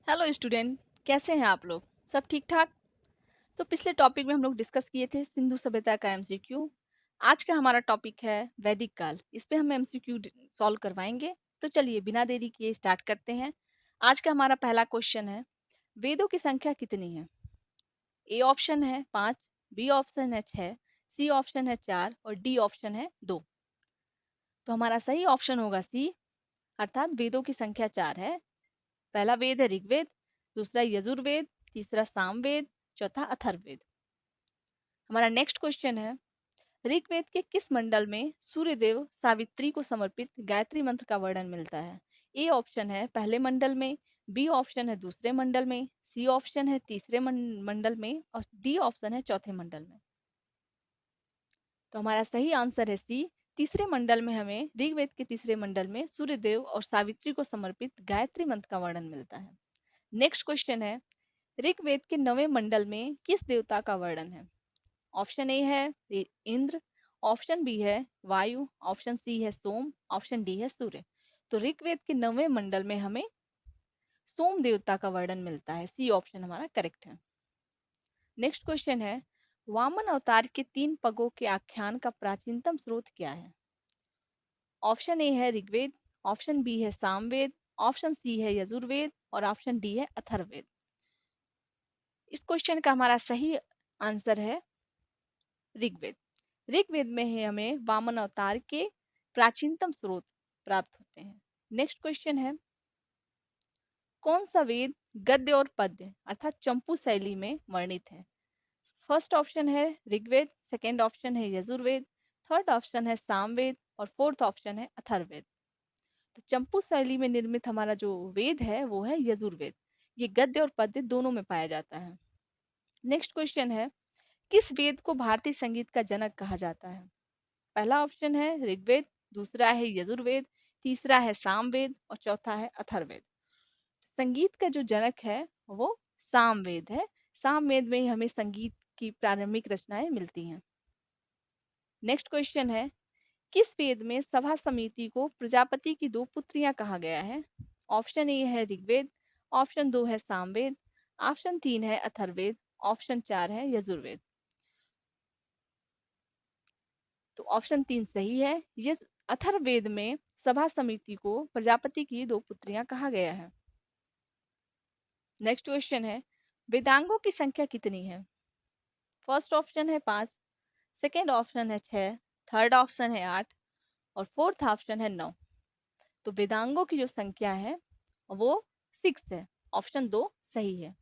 Hello student, कैसे हैं आप लोग? सब ठीक ठाक? तो पिछले टॉपिक में हम लोग डिस्कस किए थे सिंधु सभ्यता का एमसीक्यू। आज का हमारा टॉपिक है वैदिक काल। इस पे हम एमसीक्यू सॉल्व करवाएंगे। तो चलिए बिना देरी किए स्टार्ट करते हैं। आज का हमारा पहला क्वेश्चन है, वेदों की संख्या कितनी है? ए ऑप्शन है 5, बी ऑप्शन है 6, सी ऑप्शन है 4 और डी ऑप्शन है 2। तो हमारा सही ऑप्शन होगा सी, अर्थात वेदों की संख्या 4 है। पहला वेद है ऋग्वेद, दूसरा यजुर्वेद, तीसरा सामवेद, चौथा अथर्ववेद। हमारा नेक्स्ट क्वेश्चन है, ऋग्वेद के किस मंडल में सूर्यदेव सावित्री को समर्पित गायत्री मंत्र का वर्णन मिलता है? ए ऑप्शन है पहले मंडल में, बी ऑप्शन है दूसरे मंडल में, सी ऑप्शन है तीसरे मंडल में और डी ऑप्शन है चौथे मंडल में। तो हमारा सही आंसर है सी, तीसरे मंडल में हमें ऋग्वेद के तीसरे मंडल में सूर्यदेव और सावित्री को समर्पित गायत्री मंत्र का वर्णन मिलता है। नेक्स्ट क्वेश्चन है, ऋग्वेद के 9वें मंडल में किस देवता का वर्णन है? ऑप्शन ए है इंद्र, ऑप्शन बी है वायु, ऑप्शन सी है सोम, ऑप्शन डी है सूर्य। तो ऋग्वेद के 9वें मंडल में हमें सोम देवता का वर्णन मिलता है। सी ऑप्शन हमारा करेक्ट है। नेक्स्ट क्वेश्चन है, वामन अवतार के 3 पगों के आख्यान का प्राचीनतम स्रोत क्या है? ऑप्शन ए है ऋग्वेद, ऑप्शन बी है सामवेद, ऑप्शन सी है यजुर्वेद और ऑप्शन डी है अथर्ववेद। इस क्वेश्चन का हमारा सही आंसर है ऋग्वेद। ऋग्वेद में ही हमें वामन अवतार के प्राचीनतम स्रोत प्राप्त होते हैं। नेक्स्ट क्वेश्चन है, कौन सा वेद गद्य और पद्य अर्थात चंपू शैली में वर्णित है? फर्स्ट ऑप्शन है ऋग्वेद, सेकेंड ऑप्शन है यजुर्वेद, थर्ड ऑप्शन है सामवेद और फोर्थ ऑप्शन है अथर्ववेद। तो चंपू शैली में निर्मित हमारा जो वेद है वो है यजुर्वेद। ये गद्य और पद्य दोनों में पाया जाता है। नेक्स्ट क्वेश्चन है, किस वेद को भारतीय संगीत का जनक कहा जाता है? पहला ऑप्शन है ऋग्वेद, दूसरा है यजुर्वेद, तीसरा है सामवेद और चौथा है अथर्ववेद। संगीत का जो जनक है वो सामवेद है। सामवेद में ही हमें संगीत की प्रारंभिक रचनाएं मिलती हैं। नेक्स्ट क्वेश्चन है, किस वेद में सभा समिति को प्रजापति की 2 पुत्रियां कहा गया है? ऑप्शन ए है ऋग्वेद, ऑप्शन 2 है सामवेद, ऑप्शन 3 है अथर्ववेद, ऑप्शन 4 है यजुर्वेद। तो ऑप्शन 3 सही है। ये अथर्ववेद में सभा समिति को प्रजापति की 2 पुत्रियां कहा गया है। नेक्स्ट क्वेश्चन है, वेदांगों की संख्या कितनी है? फर्स्ट ऑप्शन है 5, सेकेंड ऑप्शन है 6, थर्ड ऑप्शन है 8 और फोर्थ ऑप्शन है 9। तो वेदांगों की जो संख्या है वो 6 है। ऑप्शन 2 सही है।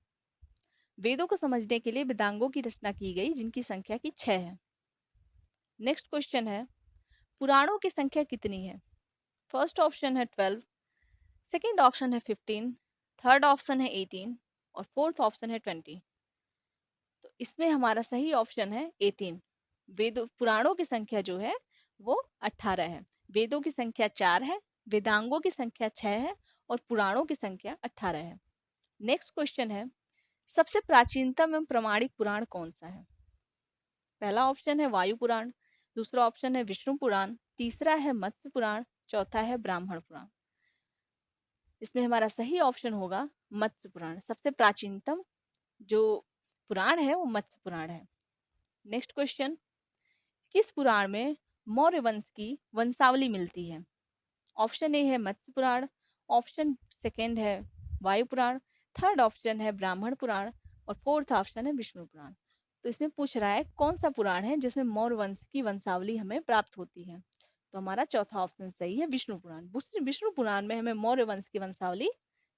वेदों को समझने के लिए वेदांगों की रचना की गई जिनकी संख्या की 6 है। नेक्स्ट क्वेश्चन है, पुराणों की संख्या कितनी है? फर्स्ट ऑप्शन है 12, सेकेंड ऑप्शन है 15, थर्ड ऑप्शन है 18 और फोर्थ ऑप्शन है 20। तो इसमें हमारा सही ऑप्शन है 18। वेदों पुराणों की संख्या जो है वो 18 है। वेदों की संख्या 4 है, वेदांगों की संख्या 6 है और पुराणों की संख्या 18 है। नेक्स्ट क्वेश्चन है, सबसे प्राचीनतम एवं प्रमाणिक पुराण कौन सा है? पहला ऑप्शन है वायु पुराण, दूसरा ऑप्शन है विष्णु पुराण, तीसरा है मत्स्य पुराण, चौथा है ब्राह्मण पुराण। इसमें हमारा सही ऑप्शन होगा मत्स्य पुराण। सबसे प्राचीनतम जो पुराण है वो मत्स्य पुराण है। नेक्स्ट क्वेश्चन, किस पुराण में मौर्य वंश की वंशावली मिलती है? ऑप्शन ए है मत्स्य पुराण, ऑप्शन सेकेंड है वायु पुराण, थर्ड ऑप्शन है ब्राह्मण पुराण और फोर्थ ऑप्शन है विष्णु पुराण। तो इसमें पूछ रहा है कौन सा पुराण है जिसमें मौर्य वंश की वंशावली हमें प्राप्त होती है। तो हमारा चौथा ऑप्शन सही है, विष्णु पुराण। विष्णु पुराण में हमें मौर्य वंश की वंशावली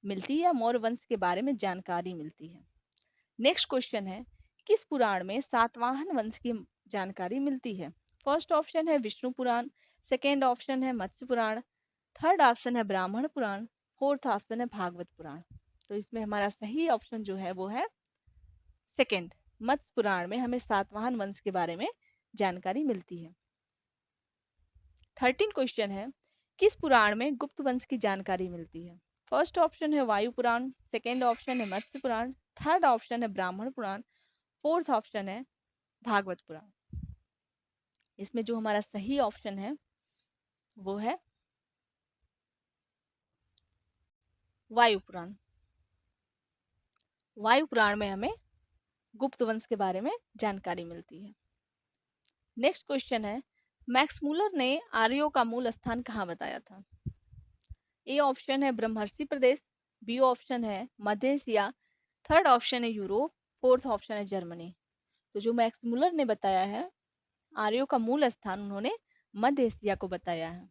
मिलती है, मौर्य वंश के बारे में जानकारी मिलती है। नेक्स्ट क्वेश्चन है, किस पुराण में सातवाहन वंश की जानकारी मिलती है? फर्स्ट ऑप्शन है विष्णु पुराण, सेकेंड ऑप्शन है मत्स्य पुराण, थर्ड ऑप्शन है ब्राह्मण पुराण, फोर्थ ऑप्शन है भागवत पुराण। तो इसमें हमारा सही ऑप्शन जो है वो है सेकेंड, मत्स्य पुराण में हमें सातवाहन वंश के बारे में जानकारी मिलती है। 13 क्वेश्चन है, किस पुराण में गुप्त वंश की जानकारी मिलती है? फर्स्ट ऑप्शन है वायु पुराण, सेकेंड ऑप्शन है मत्स्य पुराण, थर्ड ऑप्शन है ब्राह्मण पुराण, फोर्थ ऑप्शन है भागवत पुराण। इसमें जो हमारा सही ऑप्शन है वो है वायु पुराण। वायु पुराण में हमें गुप्त वंश के बारे में जानकारी मिलती है। नेक्स्ट क्वेश्चन है, मैक्स मूलर ने आर्यों का मूल स्थान कहाँ बताया था? ए ऑप्शन है ब्रह्मर्षि प्रदेश, बी ऑप्शन है मध्य एशिया, थर्ड ऑप्शन है यूरोप, फोर्थ ऑप्शन है जर्मनी। तो जो मैक्स मूलर ने बताया है आर्यों का मूल स्थान, उन्होंने मध्य एशिया को बताया है।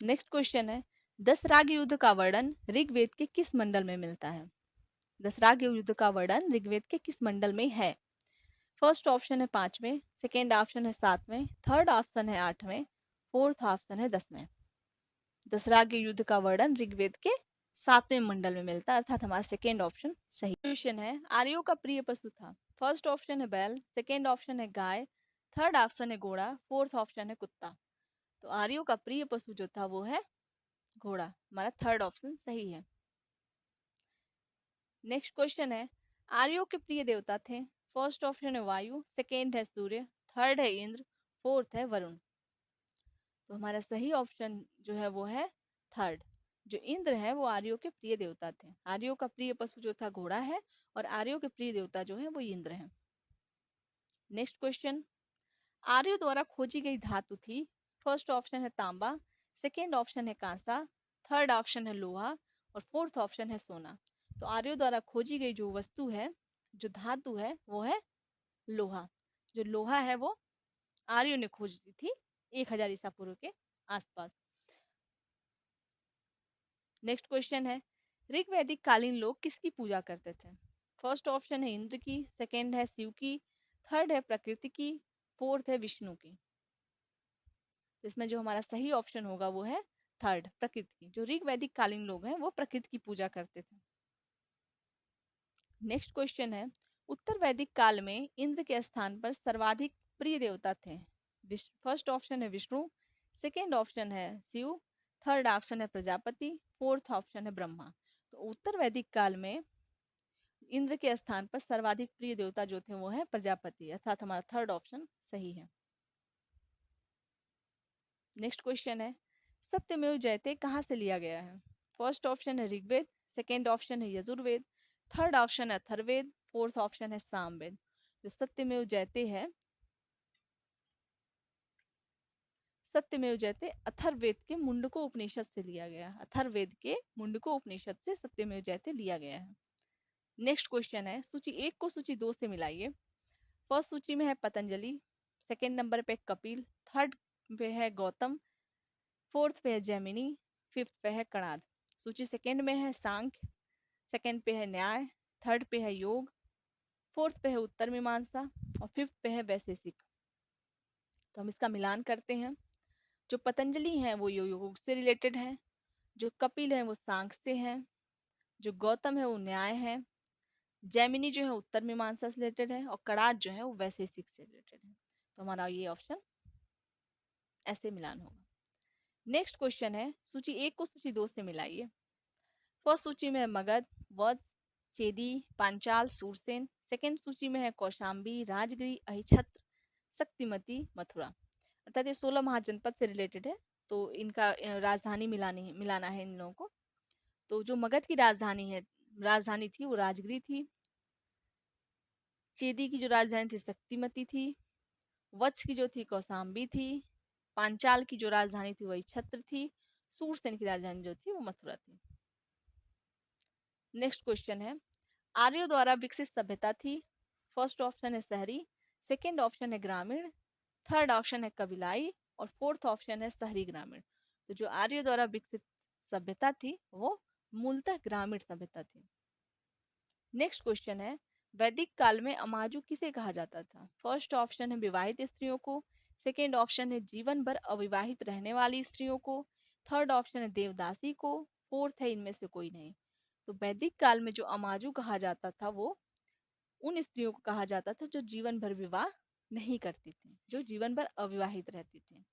नेक्स्ट क्वेश्चन है, दसराग युद्ध का वर्णन ऋग्वेद के किस मंडल में मिलता है? दसराग युद्ध का वर्णन ऋग्वेद के किस मंडल में है? फर्स्ट ऑप्शन है 5वें, सेकेंड ऑप्शन है 7वें, थर्ड ऑप्शन है 8वें, फोर्थ ऑप्शन है 10वें। दसराग युद्ध का वर्णन ऋग्वेद के 7वें मंडल में मिलता है, अर्थात हमारा सेकेंड ऑप्शन सही। क्वेश्चन है, आर्यों का प्रिय पशु था? फर्स्ट ऑप्शन है बैल, सेकेंड ऑप्शन है गाय, थर्ड ऑप्शन है घोड़ा, फोर्थ ऑप्शन है कुत्ता। तो आर्यों का प्रिय पशु जो था वो है घोड़ा, हमारा थर्ड ऑप्शन सही है। नेक्स्ट क्वेश्चन है, आर्यों के प्रिय देवता थे? फर्स्ट ऑप्शन है वायु, सेकेंड है सूर्य, थर्ड है इंद्र, फोर्थ है वरुण। तो हमारा सही ऑप्शन जो है वो है थर्ड, जो इंद्र है वो आर्यों के प्रिय देवता थे। आर्यों का प्रिय पशु जो था घोड़ा है और आर्यों के प्रिय देवता जो है वो इंद्र है। नेक्स्ट क्वेश्चन, आर्यों द्वारा खोजी गई धातु थी? फर्स्ट ऑप्शन है तांबा, सेकेंड ऑप्शन है कांसा, थर्ड ऑप्शन है लोहा और फोर्थ ऑप्शन है सोना। तो आर्यों द्वारा खोजी गई जो वस्तु है, जो धातु है वो है लोहा। जो लोहा है वो आर्यों ने खोज ली थी 1000 ईसा पूर्व के आसपास। नेक्स्ट क्वेश्चन है, ऋग्वैदिक कालीन लोग किसकी पूजा करते थे? फर्स्ट ऑप्शन है इंद्र की, सेकेंड है शिव की, थर्ड है प्रकृति की, फोर्थ है विष्णु की। तो इसमें जो हमारा सही ऑप्शन होगा वो है थर्ड, प्रकृति की। जो ऋग्वैदिक कालीन लोग हैं वो प्रकृति की पूजा करते थे। नेक्स्ट क्वेश्चन है, उत्तर वैदिक काल में इंद्र के स्थान पर सर्वाधिक प्रिय देवता थे? फर्स्ट ऑप्शन है विष्णु, सेकेंड ऑप्शन है शिव, थर्ड ऑप्शन है प्रजापति, फोर्थ ऑप्शन है ब्रह्मा। तो उत्तर वैदिक काल में इंद्र के स्थान पर सर्वाधिक प्रिय देवता जो थे वो है प्रजापति, अर्थात हमारा थर्ड ऑप्शन सही है। नेक्स्ट क्वेश्चन है, सत्यमेव जयते कहाँ से लिया गया है? फर्स्ट ऑप्शन है ऋग्वेद, सेकेंड ऑप्शन है यजुर्वेद, थर्ड ऑप्शन है अथर्ववेद, फोर्थ ऑप्शन है सामवेद। जो सत्यमेव जयते है, सत्यमेव जयते अथर्ववेद के मुंडको उपनिषद से लिया गया है। अथर्ववेद के मुंडको उपनिषद से सत्यमेव जयते लिया गया है। नेक्स्ट क्वेश्चन है, सूची 1 को सूची 2 से मिलाइए। फर्स्ट सूची में है पतंजलि, सेकेंड नंबर पे कपिल, थर्ड पे है गौतम, फोर्थ पे है जैमिनी, फिफ्थ पे है कणाद। सूची सेकेंड में है सांख्य, सेकेंड पे है न्याय, थर्ड पे है योग, फोर्थ पे है उत्तर मीमांसा और फिफ्थ पे है वैशेषिक। तो हम इसका मिलान करते हैं। जो पतंजलि है वो योग से रिलेटेड है, जो कपिल है वो सांख्य से है, जो गौतम है वो न्याय है, जैमिनी जो है उत्तर मीमांसा से रिलेटेड है और कणाद जो है वो वैशेषिक से रिलेटेड है। तो हमारा ये ऑप्शन ऐसे मिलान होगा। नेक्स्ट क्वेश्चन है, सूची 1 को सूची 2 से मिलाइए। फर्स्ट सूची में है मगध, वत्स, चेदी, पांचाल, सूरसेन। सेकेंड सूची में है कौशाम्बी, राजगिरी, अहिछत्र, शक्तिमती, मथुरा। अर्थात ये 16 महाजनपद से रिलेटेड है, तो इनका राजधानी मिलाना है इन लोगों को। तो जो मगध की राजधानी थी वो राजगिरी थी, चेदी की जो राजधानी थी शक्तिमती थी, वत्स की जो थी कौशाम्बी थी, पांचाल की जो राजधानी थी वही छत्र थी, सूरसेन की राजधानी जो थी वो मथुरा थी। नेक्स्ट क्वेश्चन है, आर्यों द्वारा विकसित सभ्यता थी? फर्स्ट ऑप्शन है शहरी, सेकेंड ऑप्शन है ग्रामीण, थर्ड ऑप्शन है कबीलाई और फोर्थ ऑप्शन है शहरी ग्रामीण। तो जो आर्यों द्वारा विकसित सभ्यता थी वो मूलतः ग्रामीण सभ्यता थी। नेक्स्ट क्वेश्चन है, वैदिक काल में अमाजु किसे कहा जाता था? फर्स्ट ऑप्शन है विवाहित स्त्रियों को, सेकेंड ऑप्शन है जीवन भर अविवाहित रहने वाली स्त्रियों को, थर्ड ऑप्शन है देवदासी को, फोर्थ है इनमें से कोई नहीं। तो वैदिक काल में जो अमाजु कहा जाता था वो उन स्त्रियों को कहा जाता था जो जीवन भर विवाह नहीं करती थी, जो जीवन भर अविवाहित रहती थी।